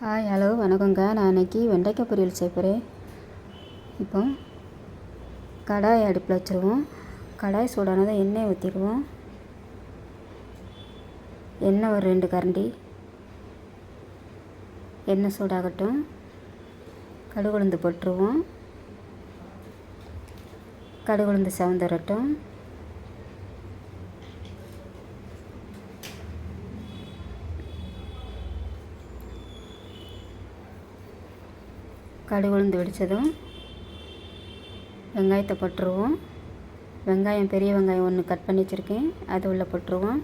Hi hello வணக்கங்க. நான் இன்றைக்கி வெண்டைக்காய் பொரியல் செய்ய போகிறேன். இப்போ கடாய் அடுப்பில் வச்சுருவோம். கடாய் சூடானதை எண்ணெய் ஊற்றிடுவோம். எண்ணெய் ஒரு 2 கரண்டி. எண்ணெய் சூடாகட்டும். கடுகு உளுந்து போட்டுருவோம். கடுகு உளுந்து செவந்துரட்டும். கடுகு உளுந்து வெடித்ததும் வெங்காயத்தை போட்டுருவோம். வெங்காயம் பெரிய வெங்காயம் 1 கட் பண்ணி வச்சுருக்கேன், அது உள்ளே போட்டுருவோம்.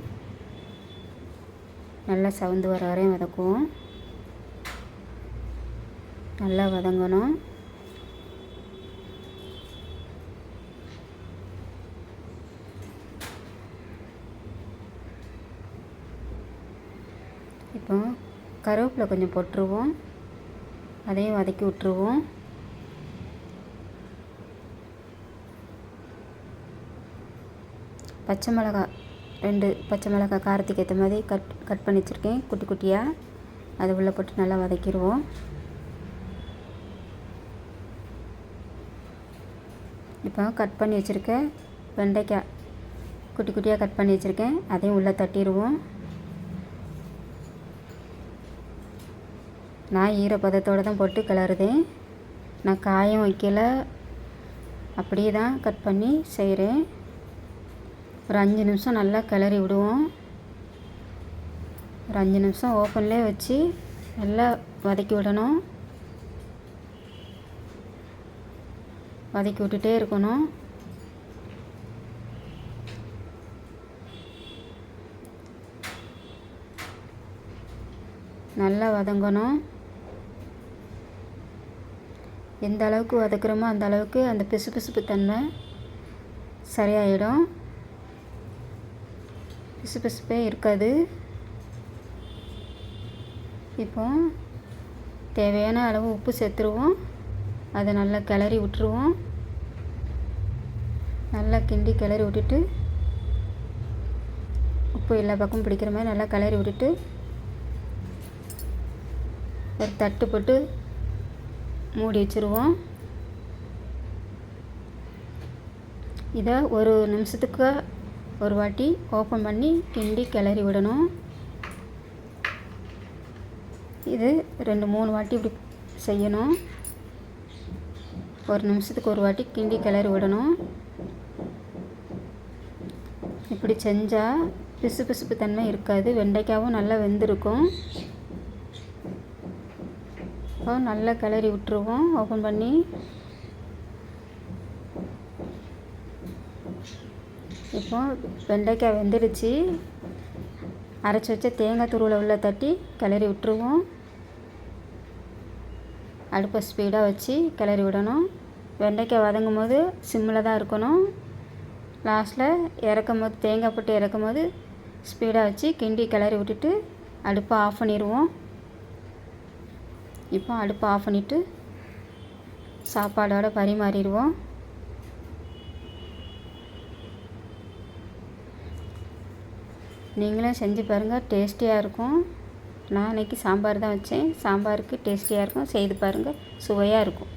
நல்லா செவந்து வர வரையும் வதக்குவோம். நல்லா வதங்கணும். இப்போ கருவேப்பிலை கொஞ்சம் போட்டுருவோம். அதையும் வதக்கி விட்டுருவோம். பச்சை மிளகாய் 2 பச்சை மிளகாய் காரத்துக்கு ஏற்ற மாதிரி கட் பண்ணி வச்சுருக்கேன் குட்டி குட்டியாக. அது உள்ளே போட்டு நல்லா வதக்கிடுவோம். இப்போ கட் பண்ணி வச்சுருக்க வெண்டைக்காய் குட்டி குட்டியாக கட் பண்ணி வச்சுருக்கேன், அதையும் உள்ளே தட்டிடுவோம். நான் ஈரப்பதத்தோடு தான் போட்டு கிளறுதேன். நான் காயம் வைக்கல, அப்படியே தான் கட் பண்ணி செய்கிறேன். ஒரு 5 நிமிஷம் நல்லா கிளறி விடுவோம். ஒரு 5 நிமிஷம் ஓப்பன்லேயே வச்சு நல்லா வதக்கி விடணும். வதக்கி விட்டுட்டே இருக்கணும். நல்லா வதங்கணும். எந்த அளவுக்கு வதக்குறோமோ அந்த அளவுக்கு அந்த பிசுபிசுப்பு தன்மை சரியாயிடும். பிசுபிசுப்பே இருக்காது. இப்போ தேவையான அளவு உப்பு சேர்த்துருவோம். அதை நல்லா கிளறி விட்டுருவோம். நல்லா கிண்டி கிளறி விட்டுட்டு உப்பு எல்லா பக்கமும் பிடிக்கிற மாதிரி நல்லா கிளறி விட்டுட்டு ஒரு தட்டு போட்டு மூடி வச்சுருவோம். இதை ஒரு நிமிஷத்துக்கு ஒரு வாட்டி ஓப்பன் பண்ணி கிண்டி கிளறி விடணும். இது 2-3 வாட்டி இப்படி செய்யணும். ஒரு நிமிஷத்துக்கு ஒரு வாட்டி கிண்டி கிளறி விடணும். இப்படி செஞ்சால் பிசுபிசுப்பு தன்மை இருக்காது. வெண்டைக்காவும் நல்லா வெந்திருக்கும். இப்போ நல்லா கிளறி விட்டுருவோம் ஓப்பன் பண்ணி. இப்போ வெண்டைக்காய் வெந்துடுச்சு. அரைச்சி வச்ச தேங்காய் துருவில் உள்ள தட்டி கிளறி விட்டுருவோம். அடுப்பை ஸ்பீடாக வச்சு கிளறி விடணும். வெண்டைக்காய் வதங்கும் போது சிம்மில் தான் இருக்கணும். லாஸ்ட்டில் இறக்கும் போது தேங்காய் போட்டு இறக்கும் போது ஸ்பீடாக வச்சு கிண்டி கிளறி விட்டுட்டு அடுப்பை ஆஃப் பண்ணிடுவோம். இப்போ அடுப்பை ஆஃப் பண்ணிவிட்டு சாப்பாடோடு பரிமாறிடுவோம். நீங்களும் செஞ்சு பாருங்கள், டேஸ்டியாக இருக்கும். நான் இன்றைக்கி சாம்பார் தான் வச்சேன். சாம்பாருக்கு டேஸ்டியாக இருக்கும். செய்து பாருங்கள், சுவையாக இருக்கும்.